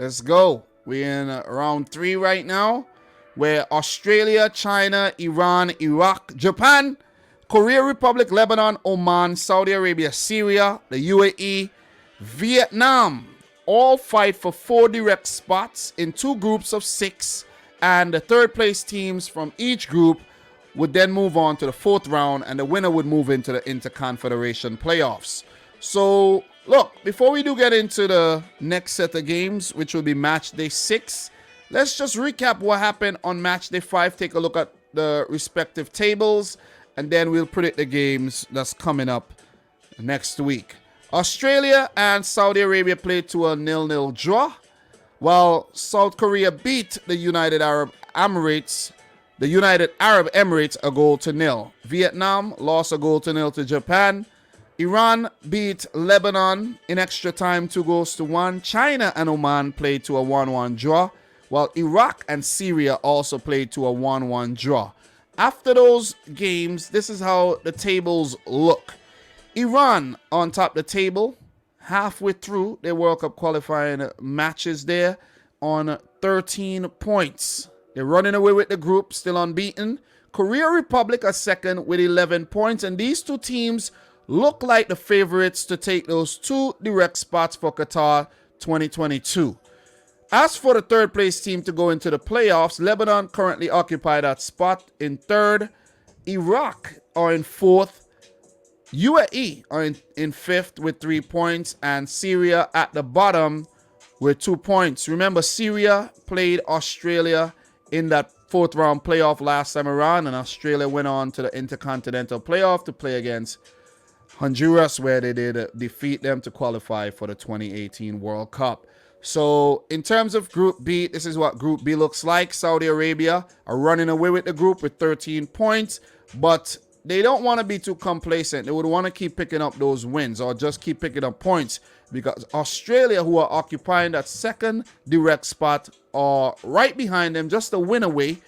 Let's go. We're in round 3 right now, where Australia, China, Iran, Iraq, Japan, Korea Republic, Lebanon, Oman, Saudi Arabia, Syria, the UAE, Vietnam, all fight for 4 direct spots in 2 groups of 6, and the third place teams from each group would then move on to the 4th round, and the winner would move into the Interconfederation playoffs. So, look, before we do get into the next set of games, which will be match day 6, let's just recap what happened on match day 5, take a look at the respective tables, and then we'll predict the games that's coming up next week. Australia and Saudi Arabia played to a 0-0 draw, while South Korea beat the United Arab Emirates a 1-0. Vietnam lost a 1-0 to Japan. Iran beat Lebanon in extra time 2-1. China and Oman played to a 1-1 draw, while Iraq and Syria also played to a 1-1 draw. After those games, this is how the tables look. Iran on top of the table, halfway through their World Cup qualifying matches there on 13 points. They're running away with the group, still unbeaten. Korea Republic are second with 11 points, and these 2 teams look like the favorites to take those 2 direct spots for Qatar 2022. As for the third place team to go into the playoffs, Lebanon currently occupy that spot in 3rd. Iraq are in 4th. UAE are in 5th with 3 points, and Syria at the bottom with 2 points. Remember, Syria played Australia in that 4th round playoff last time around, and Australia went on to the Intercontinental playoff to play against Honduras, where they did defeat them to qualify for the 2018 World Cup. So in terms of Group B, this is what Group B looks like. Saudi Arabia are running away with the group with 13 points, but they don't want to be too complacent. They would want to keep picking up those wins or just keep picking up points, because Australia, who are occupying that 2nd direct spot, are right behind them, just a win away.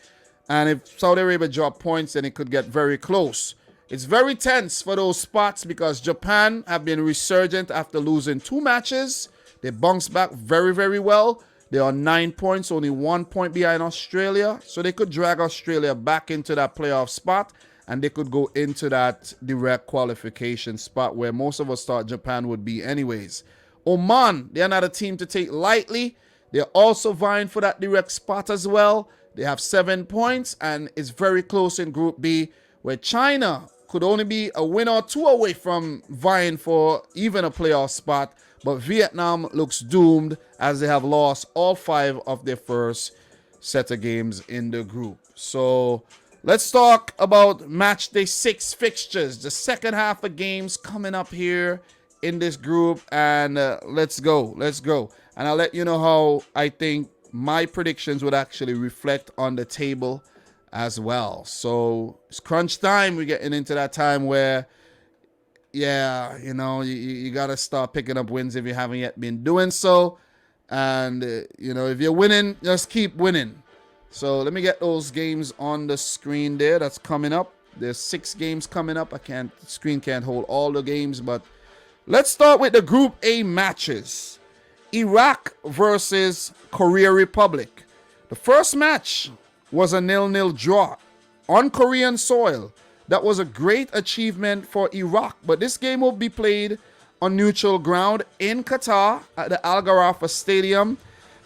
And if Saudi Arabia drop points, then it could get very close. It's very tense for those spots because Japan have been resurgent after losing 2 matches. They bounced back very, very well. They are 9 points, only 1 point behind Australia. So they could drag Australia back into that playoff spot, and they could go into that direct qualification spot where most of us thought Japan would be anyways. Oman, they're not a team to take lightly. They're also vying for that direct spot as well. They have 7 points, and it's very close in Group B, where China could only be a win or 2 away from vying for even a playoff spot. But Vietnam looks doomed, as they have lost all 5 of their first set of games in the group. So let's talk about match day 6 fixtures, the second half of games coming up here in this group, and let's go. And I'll let you know how I think my predictions would actually reflect on the table as well. So it's crunch time. We're getting into that time where, yeah, you got to start picking up wins if you haven't yet been doing so. And, if you're winning, just keep winning. So let me get those games on the screen there. That's coming up. There's 6 games coming up. The screen can't hold all the games, but let's start with the Group A matches. Iraq versus Korea Republic. The first match was a 0-0 draw on Korean soil. That was a great achievement for Iraq, but this game will be played on neutral ground in Qatar at the Al Gharafa Stadium,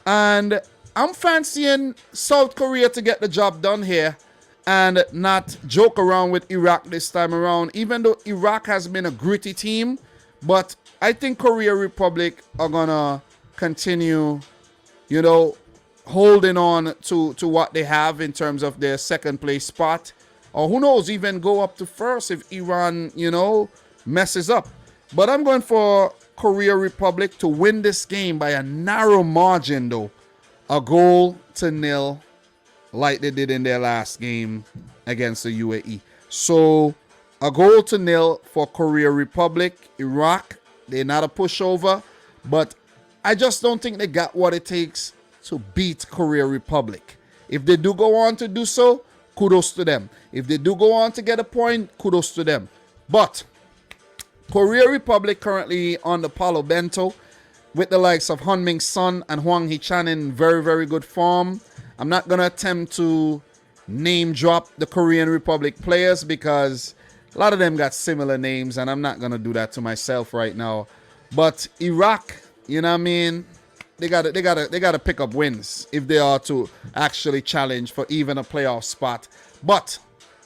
and I'm fancying South Korea to get the job done here and not joke around with Iraq this time around, even though Iraq has been a gritty team. But I think Korea Republic are going to continue, holding on to what they have in terms of their 2nd place spot. Or who knows, even go up to 1st if Iran, messes up. But I'm going for Korea Republic to win this game by a narrow margin, though. A 0-0, like they did in their last game against the UAE. So a 0-0 for Korea Republic. Iraq, they're not a pushover, but I just don't think they got what it takes to beat Korea Republic. If they do go on to do so, kudos to them. If they do go on to get a point, kudos to them. But Korea Republic currently on the Palo Bento. with the likes of Hunming Son and Hwang Hee-chan in very, very good form. I'm not going to attempt to name drop the Korean Republic players because a lot of them got similar names, and I'm not going to do that to myself right now. But Iraq, you know what I mean? They gotta pick up wins if they are to actually challenge for even a playoff spot. But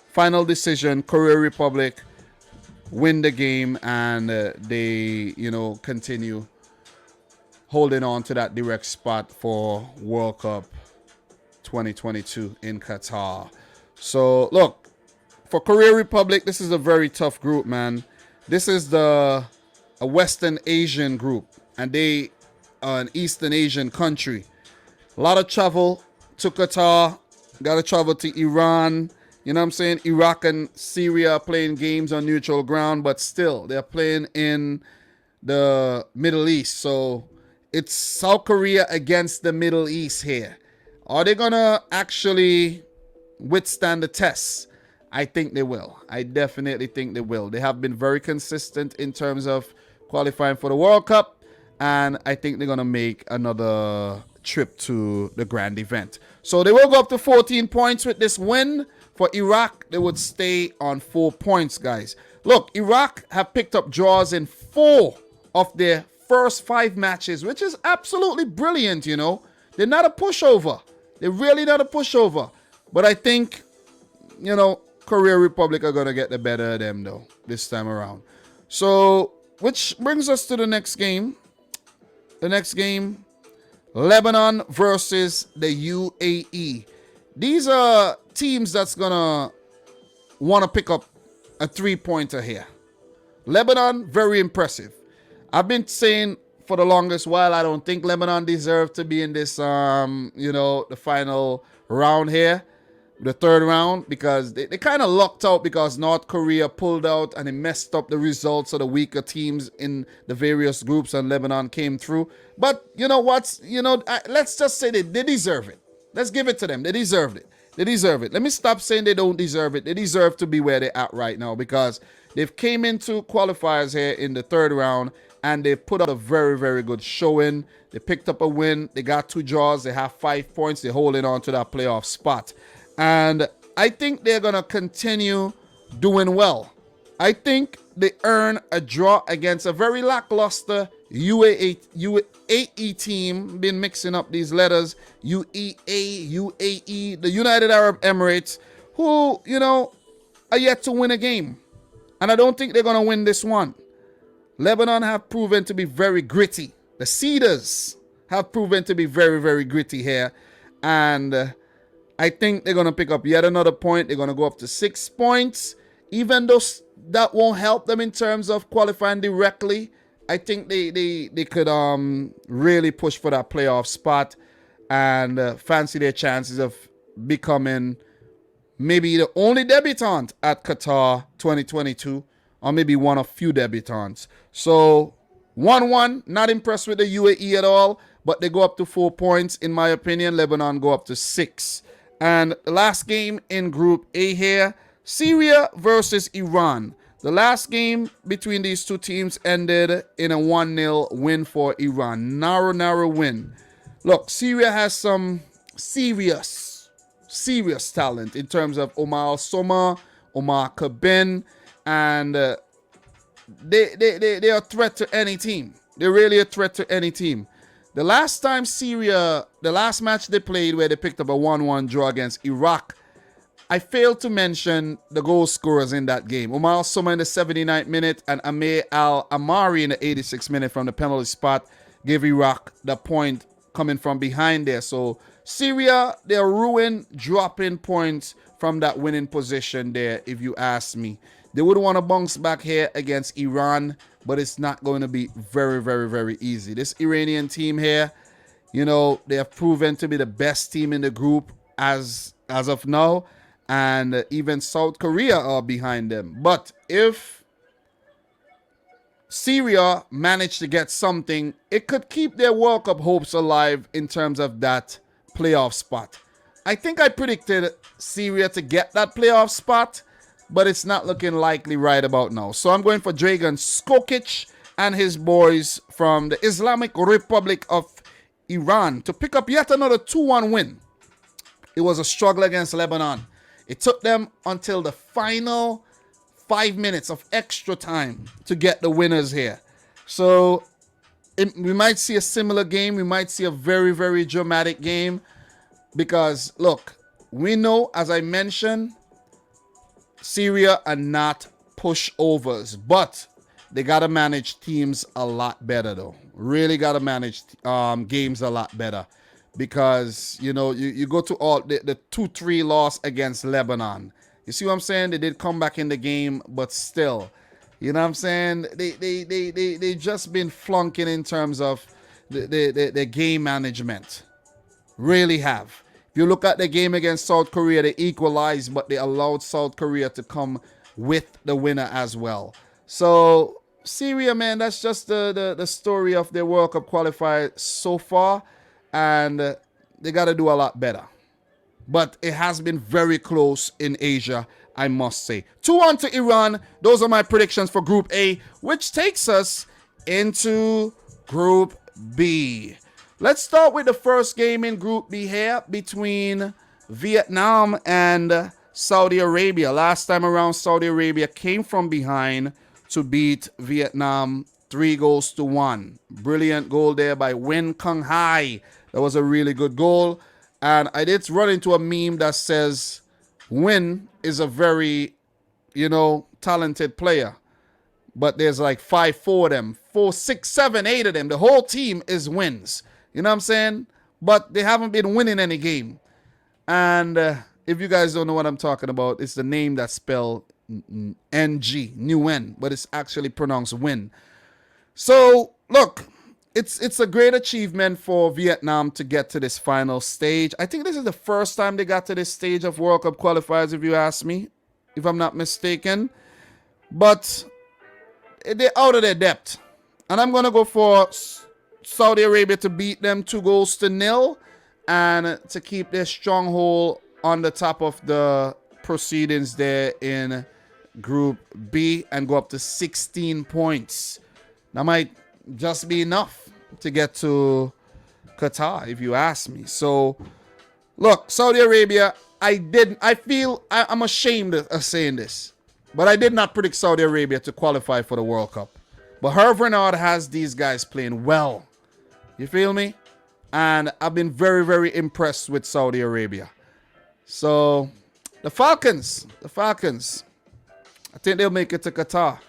final decision, Korea Republic win the game, and they, continue holding on to that direct spot for World Cup 2022 in Qatar. So look, for Korea Republic, this is a very tough group, man. This is a Western Asian group, and they are an Eastern Asian country. A lot of travel to Qatar, got to travel to Iran. You know what I'm saying? Iraq and Syria are playing games on neutral ground, but still, they're playing in the Middle East. So it's South Korea against the Middle East here. Are they going to actually withstand the test? I think they will. I definitely think they will. They have been very consistent in terms of qualifying for the World Cup, and I think they're going to make another trip to the grand event. So they will go up to 14 points with this win. For Iraq, they would stay on 4 points, guys. Look, Iraq have picked up draws in 4 of their first 5 matches, which is absolutely brilliant, They're not a pushover. They're really not a pushover. But I think, Korea Republic are going to get the better of them, though, this time around. So, which brings us to the next game. The next game, Lebanon versus the UAE. These are teams that's going to want to pick up a 3-pointer here. Lebanon, very impressive. I've been saying for the longest while, I don't think Lebanon deserved to be in this, the final round here. The third round, because they kind of lucked out because North Korea pulled out and it messed up the results of the weaker teams in the various groups, and Lebanon came through. But you know what? Let's just say they deserve it. Let's give it to them. They deserved it. They deserve it. Let me stop saying they don't deserve it. They deserve to be where they're at right now because they've came into qualifiers here in the third round and they put out a very, very good showing. They picked up a win. They got 2 draws. They have 5 points. They're holding on to that playoff spot. And I think they're going to continue doing well. I think they earn a draw against a very lackluster UAE team. Been mixing up these letters. UAE, the United Arab Emirates, who, are yet to win a game. And I don't think they're going to win this one. Lebanon have proven to be very gritty. The Cedars have proven to be very, very gritty here. And I think they're going to pick up yet another point. They're going to go up to 6 points. Even though that won't help them in terms of qualifying directly, I think they could really push for that playoff spot and fancy their chances of becoming maybe the only debutant at Qatar 2022, or maybe one of few debutants. So 1-1, not impressed with the UAE at all, but they go up to 4 points. In my opinion, Lebanon go up to 6. And the last game in Group A here, Syria versus Iran. The last game between these two teams ended in a 1-0 win for Iran. Narrow win. Look, Syria has some serious talent in terms of Omar Soma, Omar Kabin, and they are a threat to any team. They're really a threat to any team. The last time Syria, the last match they played where they picked up a 1-1 draw against Iraq, I failed to mention the goal scorers in that game. Omar Soma in the 79th minute and Amir Al-Amari in the 86th minute from the penalty spot gave Iraq the point coming from behind there. So Syria, they're ruined, dropping points from that winning position there, if you ask me. They would want to bounce back here against Iran, but it's not going to be very, very, very easy. This Iranian team here, they have proven to be the best team in the group as of now. And even South Korea are behind them. But if Syria managed to get something, it could keep their World Cup hopes alive in terms of that playoff spot. I think I predicted Syria to get that playoff spot, but it's not looking likely right about now. So I'm going for Dragan Skokic and his boys from the Islamic Republic of Iran to pick up yet another 2-1 win. It was a struggle against Lebanon. It took them until the final 5 minutes of extra time to get the winners here. So we might see a similar game. We might see a very, very dramatic game because, look, we know, as I mentioned, Syria are not pushovers, but they got to manage teams a lot better, though. Really got to manage games a lot better because, you know, you go to all the 2-3 loss against Lebanon. You see what I'm saying? They did come back in the game, but still, you know what I'm saying? They just been flunking in terms of the game management. Really have. If you look at the game against South Korea, they equalized, but they allowed South Korea to come with the winner as well. So Syria, man, that's just the story of their World Cup qualifier so far, and they got to do a lot better. But it has been very close in Asia, I must say. 2-1 to Iran. Those are my predictions for Group A, which takes us into Group B. Let's start with the first game in Group B here between Vietnam and Saudi Arabia. Last time around, Saudi Arabia came from behind to beat Vietnam 3-1. Brilliant goal there by Win Kung Hai. That was a really good goal. And I did run into a meme that says Win is a very, talented player. But there's like 4 of them. 4, 6, 7, 8 of them. The whole team is wins. You know what I'm saying? But they haven't been winning any game. And if you guys don't know what I'm talking about, it's the name that's spelled NG, new N, but it's actually pronounced win. So, look, it's a great achievement for Vietnam to get to this final stage. I think this is the first time they got to this stage of World Cup qualifiers, if you ask me, if I'm not mistaken. But they're out of their depth. And I'm going to go for Saudi Arabia to beat them 2-0 and to keep their stronghold on the top of the proceedings there in Group B and go up to 16 points. That might just be enough to get to Qatar, if you ask me. So, look, Saudi Arabia, I'm ashamed of saying this, but I did not predict Saudi Arabia to qualify for the World Cup. But Hervé Renard has these guys playing well. You feel me? And I've been very, very impressed with Saudi Arabia. So, the Falcons, I think they'll make it to Qatar.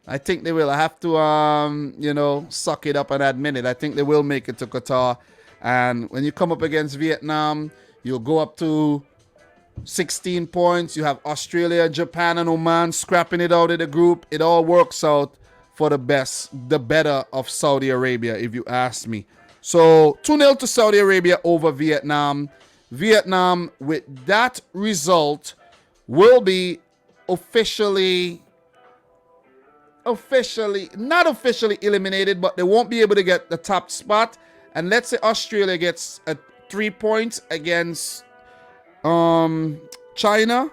I think they will. I have to, suck it up and admit it. I think they will make it to Qatar. And when you come up against Vietnam, you'll go up to 16 points. You have Australia, Japan, and Oman scrapping it out of the group. It all works out for the better of Saudi Arabia, if you ask me. So 2-0 to Saudi Arabia over Vietnam. Vietnam, with that result, will be not officially eliminated, but they won't be able to get the top spot. And let's say Australia gets 3 points against China,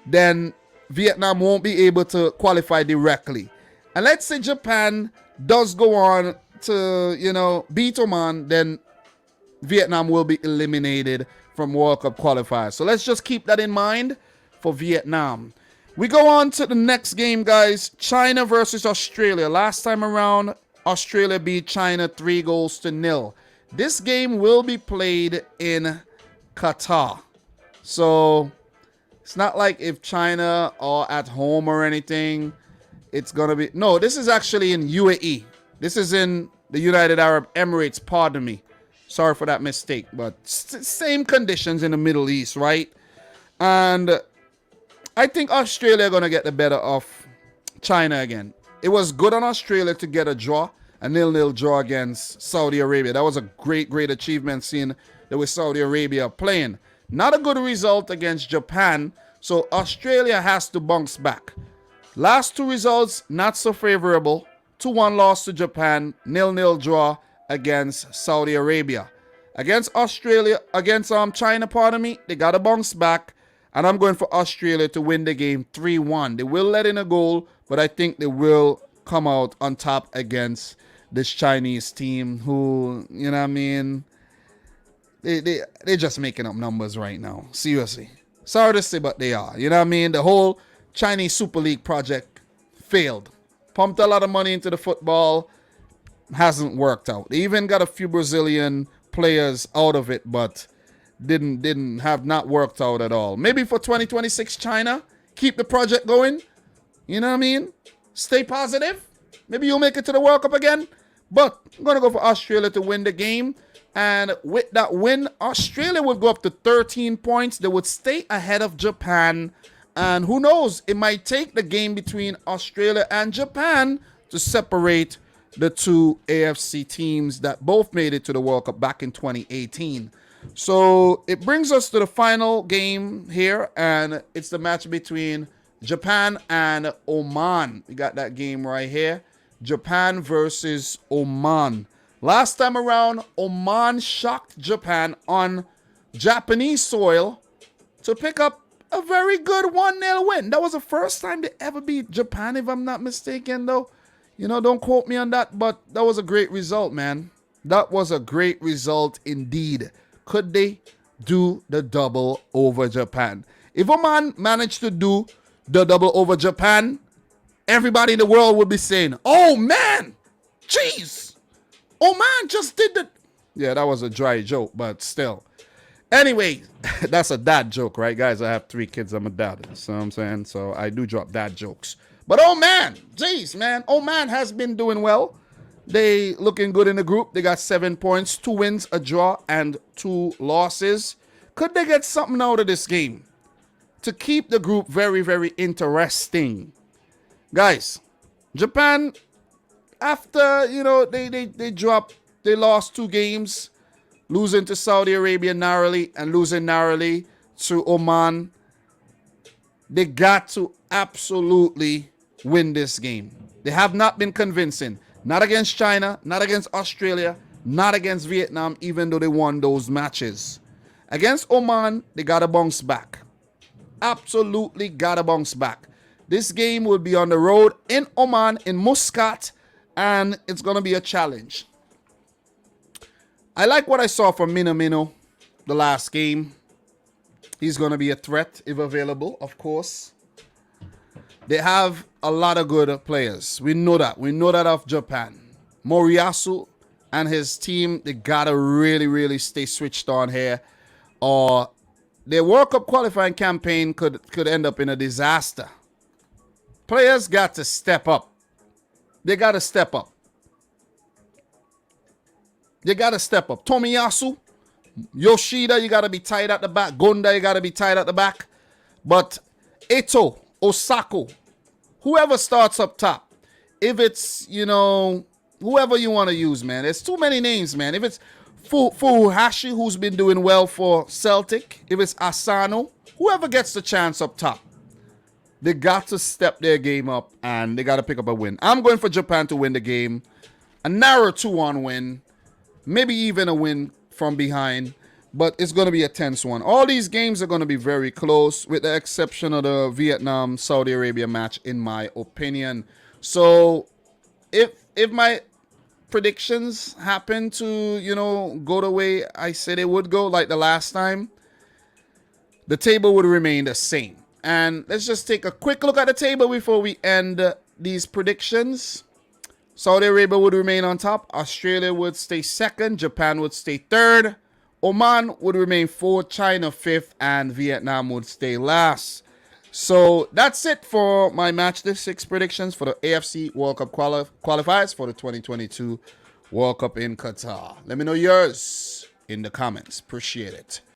then Vietnam won't be able to qualify directly. And let's say Japan does go on to, beat Oman, then Vietnam will be eliminated from World Cup qualifiers. So let's just keep that in mind for Vietnam. We go on to the next game, guys. China versus Australia. Last time around, Australia beat China 3-0. This game will be played in Qatar. So it's not like if China are at home or anything. It's going to be... No, this is actually in UAE. This is in the United Arab Emirates, pardon me. Sorry for that mistake, but same conditions in the Middle East, right? And I think Australia are going to get the better of China again. It was good on Australia to get a draw, a 0-0 draw against Saudi Arabia. That was a great, great achievement seeing that with Saudi Arabia playing. Not a good result against Japan, so Australia has to bounce back. Last 2 results, not so favorable. 2-1 loss to Japan, 0-0 draw against Saudi Arabia. Against China, pardon me, they got to bounce back. And I'm going for Australia to win the game 3-1. They will let in a goal, but I think they will come out on top against this Chinese team who, you know what I mean, they're just making up numbers right now. Seriously. Sorry to say, but they are. You know what I mean? The whole Chinese Super League project failed. Pumped a lot of money into the football. Hasn't worked out. They even got a few Brazilian players out of it, but not worked out at all. Maybe for 2026 China, keep the project going. You know what I mean? Stay positive. Maybe you'll make it to the World Cup again. But I'm going to go for Australia to win the game. And with that win, Australia would go up to 13 points. They would stay ahead of Japan. And who knows, it might take the game between Australia and Japan to separate the two AFC teams that both made it to the World Cup back in 2018. So it brings us to the final game here, and it's the match between Japan and Oman. We got that game right here. Japan versus Oman. Last time around, Oman shocked Japan on Japanese soil to pick up a very good 1-0 win. That was the first time they ever beat Japan, if I'm not mistaken, though. You know, don't quote me on that, but that was a great result, man. That was a great result indeed. Could they do the double over Japan? If Oman managed to do the double over Japan, everybody in the world would be saying, oh, man, jeez, Oman just did the... Yeah, that was a dry joke, but still. Anyway, that's a dad joke, right, guys? I have 3 kids. I'm a dad. So I'm saying, so I do drop dad jokes. But oh man, jeez, man, Oman has been doing well. They looking good in the group. They got 7 points, 2 wins, a draw, and 2 losses. Could they get something out of this game to keep the group very, very interesting? Guys, Japan, after, you know, they lost 2 games, losing to Saudi Arabia narrowly and losing narrowly to Oman. They got to absolutely win this game. They have not been convincing. Not against China, not against Australia, not against Vietnam, even though they won those matches. Against Oman, they got to bounce back. Absolutely got to bounce back. This game will be on the road in Oman, in Muscat, and it's going to be a challenge. I like what I saw from Minamino the last game. He's going to be a threat if available, of course. They have a lot of good players. We know that. We know that of Japan. Moriyasu and his team, they got to really, really stay switched on here, or their World Cup qualifying campaign could end up in a disaster. Players got to step up. They got to step up. They got to step up. Tomiyasu, Yoshida, you got to be tight at the back. Gonda, you got to be tight at the back. But Eto, Osako, whoever starts up top, if it's, you know, whoever you want to use, man. There's too many names, man. If it's Furuhashi, who's been doing well for Celtic, if it's Asano, whoever gets the chance up top, they got to step their game up and they got to pick up a win. I'm going for Japan to win the game. A narrow 2-1 win. Maybe even a win from behind. But it's going to be a tense one. All these games are going to be very close, with the exception of the Vietnam-Saudi Arabia match, in my opinion. So, if my predictions happen to, you know, go the way I said it would go, like the last time, the table would remain the same. And let's just take a quick look at the table before we end these predictions. Saudi Arabia would remain on top. Australia would stay second. Japan would stay third. Oman would remain fourth, China fifth, and Vietnam would stay last. So that's it for my match day 6 predictions for the AFC World Cup qualifiers for the 2022 World Cup in Qatar. Let me know yours in the comments. Appreciate it.